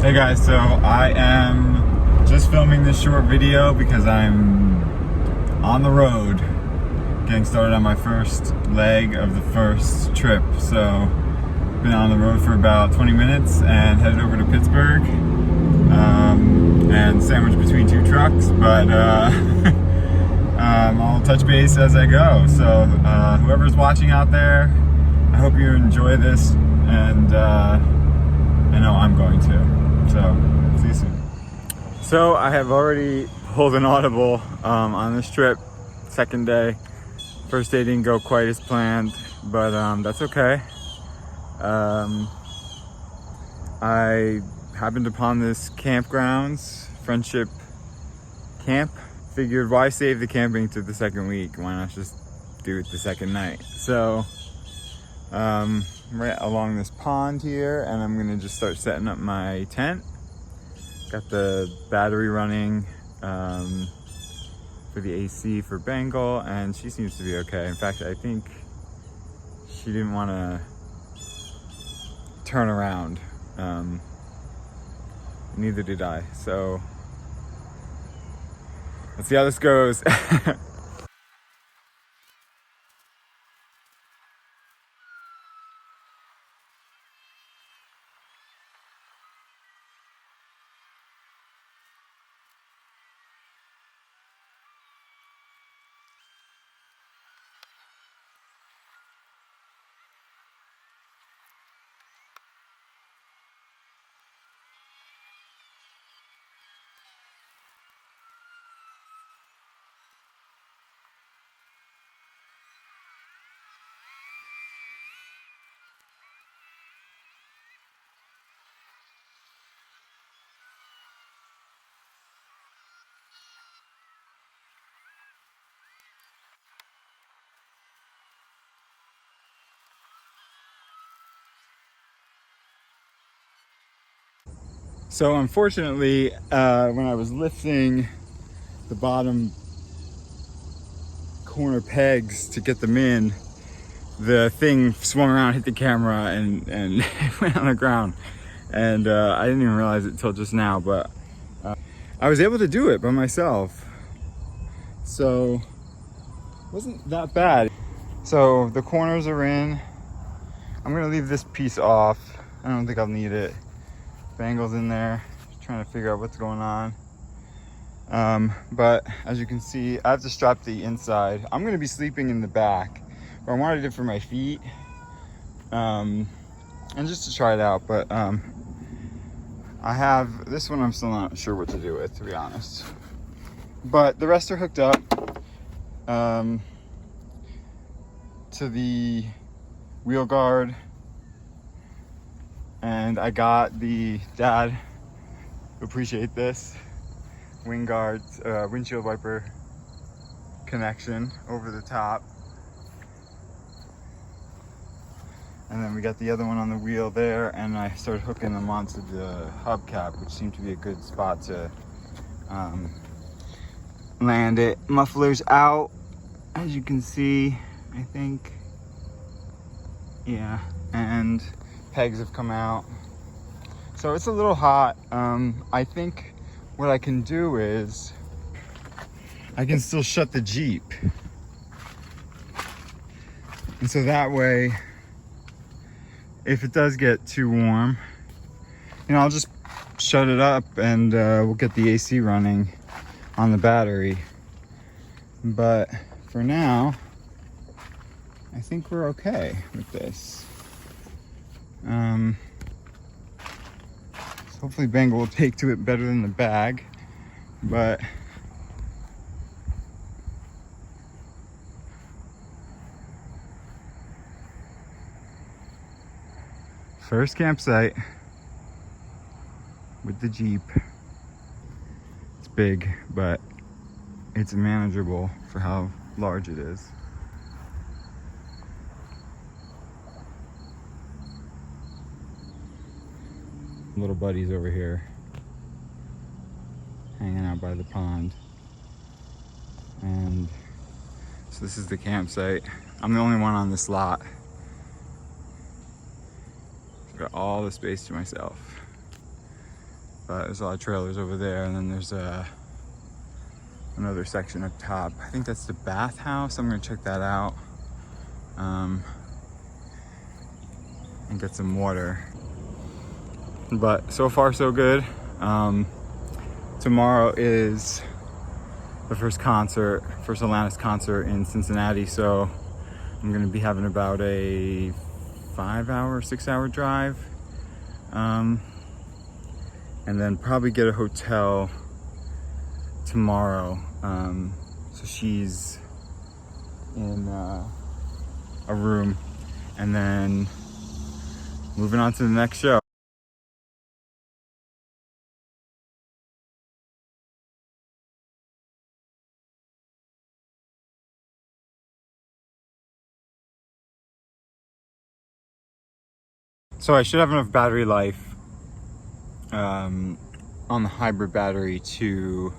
Hey guys, so I am just filming this short video because I'm on the road getting started on my first leg of the first trip. So been on the road for about 20 minutes and headed over to Pittsburgh and sandwiched between two trucks, but I'll touch base as I go. So whoever's watching out there, I hope you enjoy this, and I know I'm going to. So, see you soon. So I have already pulled an audible on this trip, second day. First day didn't go quite as planned, but that's okay. I happened upon this campgrounds, Friendship Camp. Figured why save the camping to the second week? Why not just do it the second night? So right along this pond here, and I'm gonna just start setting up my tent. Got the battery running for the AC for Bengal, and she seems to be okay. In fact, I think she didn't want to turn around. Neither did I. So let's see how this goes. So unfortunately, when I was lifting the bottom corner pegs to get them in, the thing swung around, hit the camera, and it went on the ground. And I didn't even realize it till just now, but I was able to do it by myself. So it wasn't that bad. So the corners are in. I'm gonna leave this piece off. I don't think I'll need it. Bangles in there, trying to figure out what's going on. But as you can see, I have to strap the inside. I'm gonna be sleeping in the back, but I wanted it for my feet, and just to try it out. But I have this one. I'm still not sure what to do with, to be honest. But the rest are hooked up to the wheel guard. And I got the dad, appreciate this, wing guards, windshield wiper connection over the top. And then we got the other one on the wheel there, and I started hooking them onto the hubcap, which seemed to be a good spot to land it. Muffler's out, as you can see, I think. Yeah, and pegs have come out, so it's a little hot. I think what I can do is I can still shut the Jeep, and so that way, if it does get too warm, I'll just shut it up, and we'll get the AC running on the battery. But for now, I think we're okay with this. So hopefully Bengal will take to it better than the bag, but first campsite with the Jeep. It's big, but it's manageable for how large it is. Little buddies over here hanging out by the pond, and so this is the campsite. I'm the only one on this lot. I've got all the space to myself. but there's a lot of trailers over there, and then there's another section up top. I think that's the bathhouse. I'm gonna check that out and get some water. But so far so good. Tomorrow is the first Alanis concert in Cincinnati, so I'm gonna be having about a 6-hour drive, and then probably get a hotel tomorrow. So she's in a room, and then moving on to the next show. So I should have enough battery life on the hybrid battery to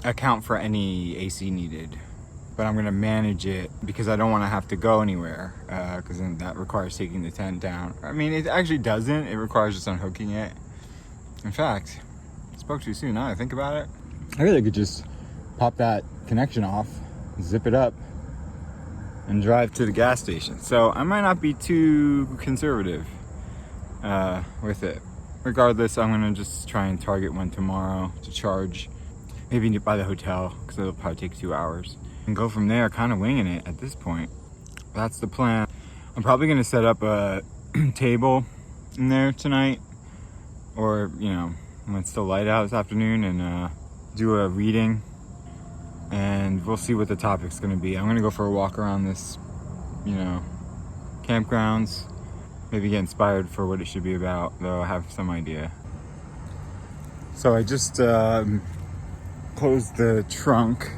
account for any AC needed, but I'm gonna manage it because I don't want to have to go anywhere, because then that requires taking the tent down. I mean, it actually doesn't. It requires just unhooking it. In fact, I spoke too soon. Now that I think about it, I really could just pop that connection off, zip it up, and drive to the gas station. So I might not be too conservative with it. Regardless, I'm gonna just try and target one tomorrow to charge, maybe by the hotel, because it'll probably take 2 hours, and go from there, kind of winging it at this point. That's the plan. I'm probably gonna set up a table in there tonight, or when it's still light out this afternoon, and do a reading, and we'll see what the topic's gonna be. I'm gonna go for a walk around this campgrounds, maybe get inspired for what it should be about, though I have some idea. So I just closed the trunk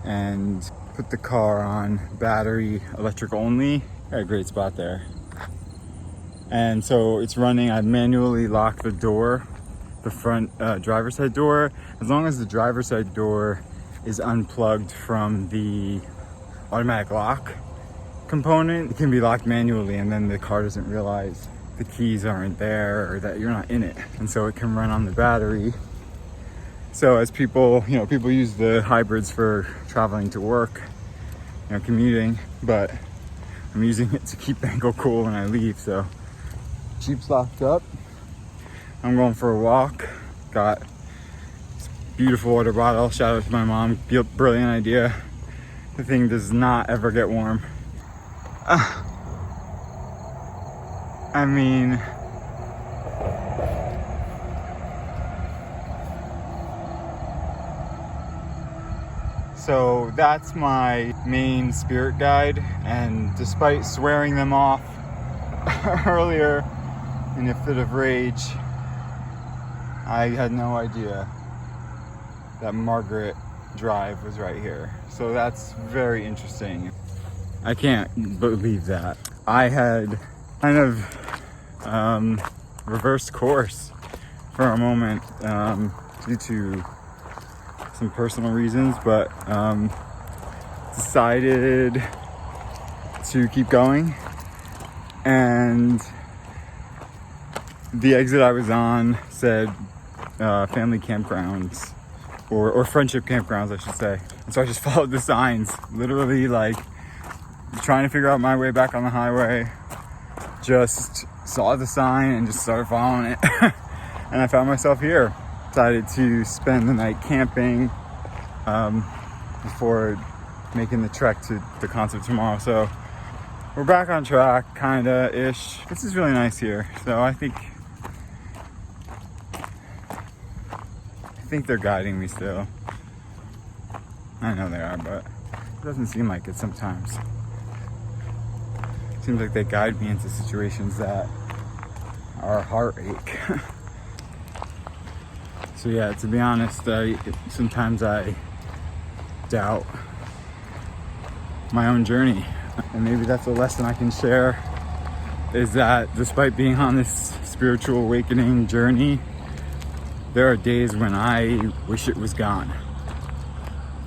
and put the car on battery electric only. Got a great spot there. And so it's running. I manually locked the door, the front driver's side door. As long as the driver's side door is unplugged from the automatic lock component, it can be locked manually, and then the car doesn't realize the keys aren't there or that you're not in it, and so it can run on the battery. So as people use the hybrids for traveling to work, commuting, but I'm using it to keep the ankle cool when I leave. So Jeep's locked up. I'm going for a walk. Got this beautiful water bottle. Shout out to my mom. Brilliant idea. The thing does not ever get warm. I mean, so that's my main spirit guide, and despite swearing them off earlier in a fit of rage, I had no idea that Margaret Drive was right here. So that's very interesting. I can't believe that. I had kind of reversed course for a moment due to some personal reasons, but decided to keep going, and the exit I was on said family campgrounds, or friendship campgrounds, I should say. And so I just followed the signs, literally like trying to figure out my way back on the highway. Just saw the sign and just started following it. And I found myself here. Decided to spend the night camping before making the trek to the concert tomorrow. So we're back on track, kinda-ish. This is really nice here. So I think they're guiding me still. I know they are, but it doesn't seem like it sometimes. Seems like they guide me into situations that are a heartache. So yeah, to be honest, sometimes I doubt my own journey. And maybe that's a lesson I can share, is that despite being on this spiritual awakening journey, there are days when I wish it was gone.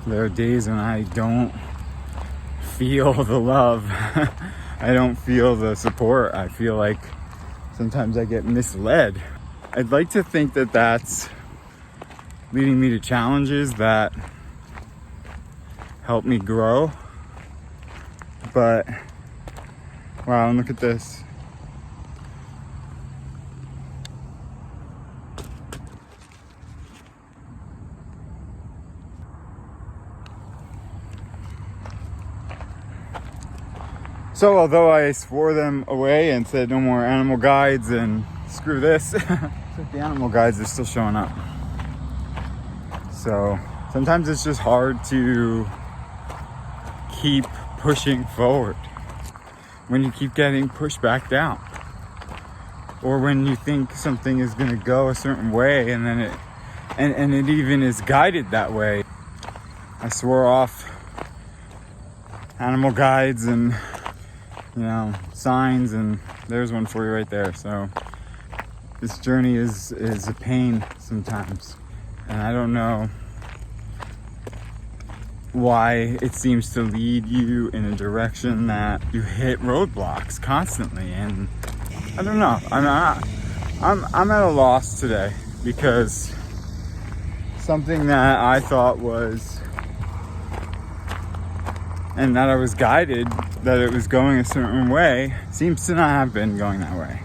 There are days when I don't feel the love. I don't feel the support. I feel like sometimes I get misled. I'd like to think that that's leading me to challenges that help me grow. But wow, and look at this. So although I swore them away and said no more animal guides and screw this, the animal guides are still showing up. So sometimes it's just hard to keep pushing forward when you keep getting pushed back down, or when you think something is going to go a certain way and then it even is guided that way. I swore off animal guides and signs, and there's one for you right there. So this journey is a pain sometimes, and I don't know why it seems to lead you in a direction that you hit roadblocks constantly. And I don't know, I'm at a loss today, because something that I thought was, and that I was guided, that it was going a certain way, seems to not have been going that way.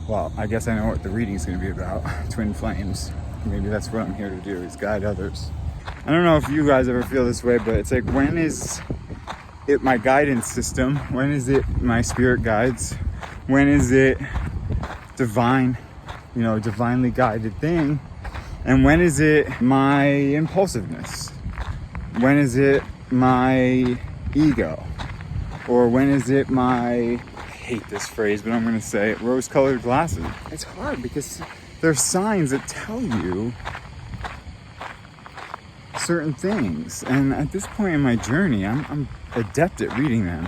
Well, I guess I know what the reading's going to be about. Twin flames. Maybe that's what I'm here to do, is guide others. I don't know if you guys ever feel this way, but it's like, when is it my guidance system? When is it my spirit guides? When is it divine, divinely guided thing? And when is it my impulsiveness? When is it my ego? Or when is it my, I hate this phrase, but I'm going to say it, rose-colored glasses? It's hard because there's signs that tell you certain things. And at this point in my journey, I'm adept at reading them.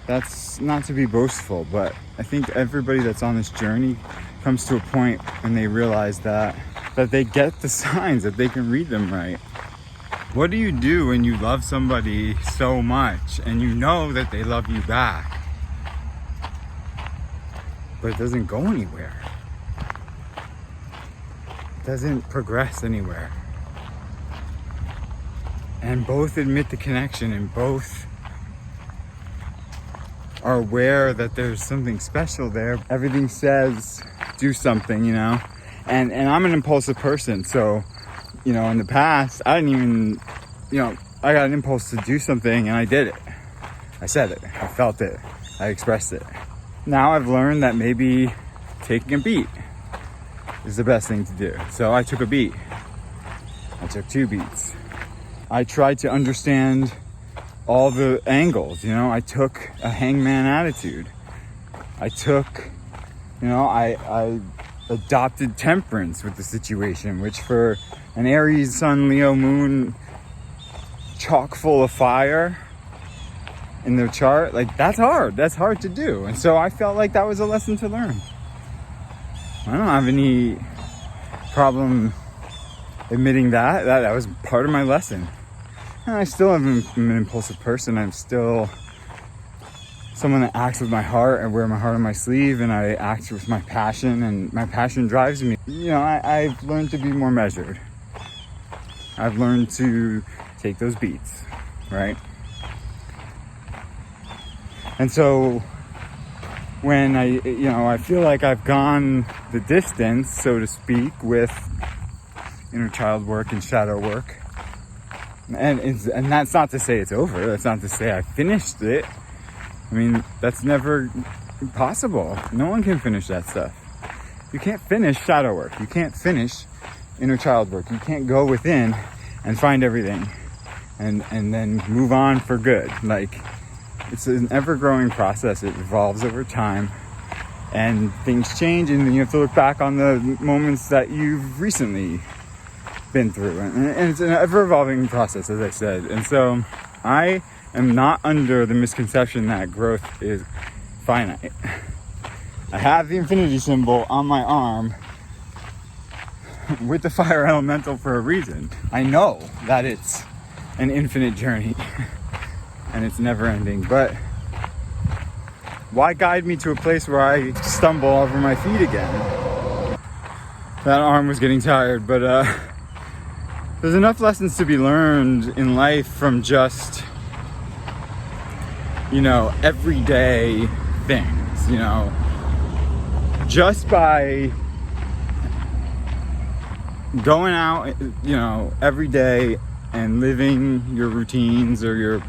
That's not to be boastful, but I think everybody that's on this journey comes to a point when they realize that they get the signs, that they can read them right. What do you do when you love somebody so much and you know that they love you back, but it doesn't go anywhere? It doesn't progress anywhere. And both admit the connection, and both are aware that there's something special there. Everything says do something, And I'm an impulsive person, so, in the past, I didn't even, I got an impulse to do something and I did it. I said it, I felt it, I expressed it. Now I've learned that maybe taking a beat is the best thing to do. So I took a beat. I took 2 beats. I tried to understand all the angles, I took a hangman attitude. I took, I adopted temperance with the situation, which for an Aries, Sun, Leo, Moon, chock full of fire in their chart, that's hard to do. And so I felt like that was a lesson to learn. I don't have any problem admitting that was part of my lesson. And I still am an impulsive person. I'm still someone that acts with my heart. I wear my heart on my sleeve, and I act with my passion, and my passion drives me. I've learned to be more measured. I've learned to take those beats, right? And so when I feel like I've gone the distance, so to speak, with inner child work and shadow work, and that's not to say it's over. That's not to say I finished it. I mean, that's never possible. No one can finish that stuff. You can't finish shadow work. You can't finish inner child work. You can't go within and find everything and then move on for good. It's an ever-growing process. It evolves over time, and things change, and then you have to look back on the moments that you've recently been through, and it's an ever-evolving process, as I said. And so I am not under the misconception that growth is finite. I have the infinity symbol on my arm with the fire elemental for a reason. I know that it's an infinite journey. and it's never ending. But why guide me to a place where I stumble over my feet again? That arm was getting tired, but there's enough lessons to be learned in life from just, everyday things, just by going out, every day and living your routines or your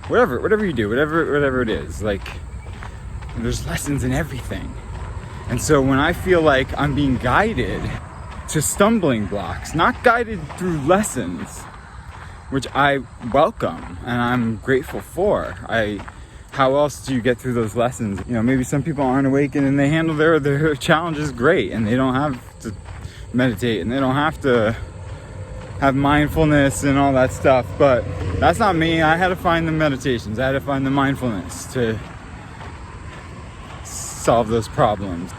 whatever you do, whatever it is. Like, there's lessons in everything. And so when I feel like I'm being guided to stumbling blocks, not guided through lessons, which I welcome and I'm grateful for. How else do you get through those lessons? Maybe some people aren't awakened and they handle their challenges great, and they don't have to meditate and they don't have to have mindfulness and all that stuff. But that's not me. I had to find the meditations. I had to find the mindfulness to solve those problems.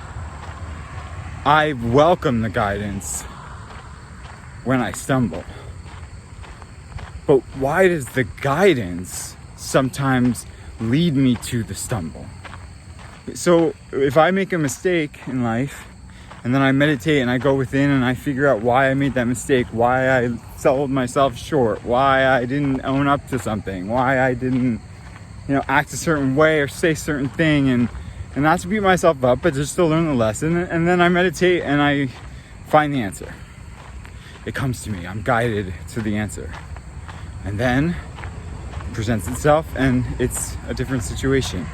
I welcome the guidance when I stumble. But why does the guidance sometimes lead me to the stumble? So if I make a mistake in life and then I meditate and I go within and I figure out why I made that mistake, why I sold myself short, why I didn't own up to something, why I didn't, act a certain way or say a certain thing, and not to beat myself up, but just to learn the lesson. And then I meditate and I find the answer. It comes to me. I'm guided to the answer. And then it presents itself and it's a different situation.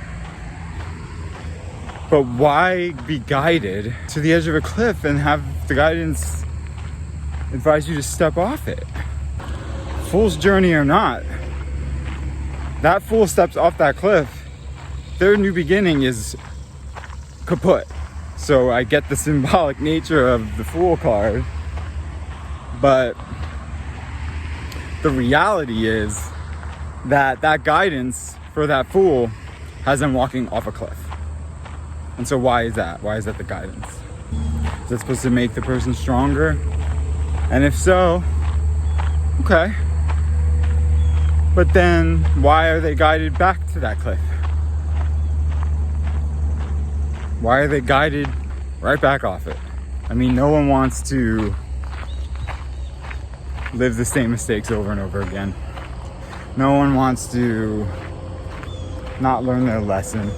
But why be guided to the edge of a cliff and have the guidance advise you to step off it? Fool's journey or not, that fool steps off that cliff, their new beginning is kaput. So I get the symbolic nature of the Fool card, but the reality is that guidance for that fool has them walking off a cliff. And so why is that? Why is that the guidance? Is that supposed to make the person stronger? And if so, okay. But then why are they guided back to that cliff? Why are they guided right back off it? I mean, no one wants to live the same mistakes over and over again. No one wants to not learn their lesson.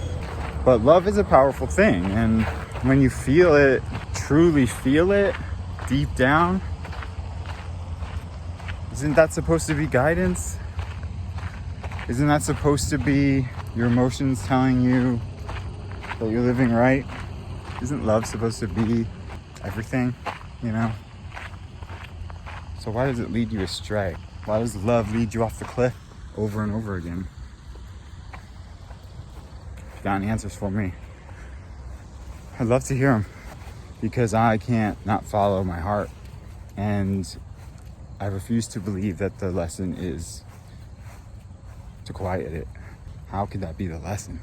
But love is a powerful thing, and when you feel it, truly feel it deep down, isn't that supposed to be guidance? Isn't that supposed to be your emotions telling you that you're living right? Isn't love supposed to be everything, So why does it lead you astray? Why does love lead you off the cliff over and over again? If you got any answers for me, I'd love to hear them, because I can't not follow my heart, and I refuse to believe that the lesson is to quiet it. How could that be the lesson?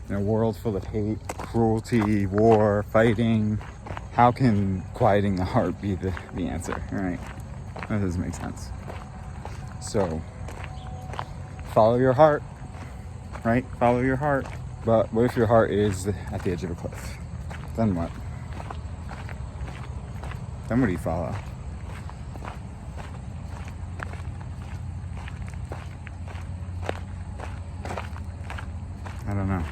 In a world full of hate, cruelty, war, fighting, how can quieting the heart be the answer, right? That doesn't make sense. So, follow your heart, right? Follow your heart. But what if your heart is at the edge of a cliff? Then what? Then what do you follow? I don't know.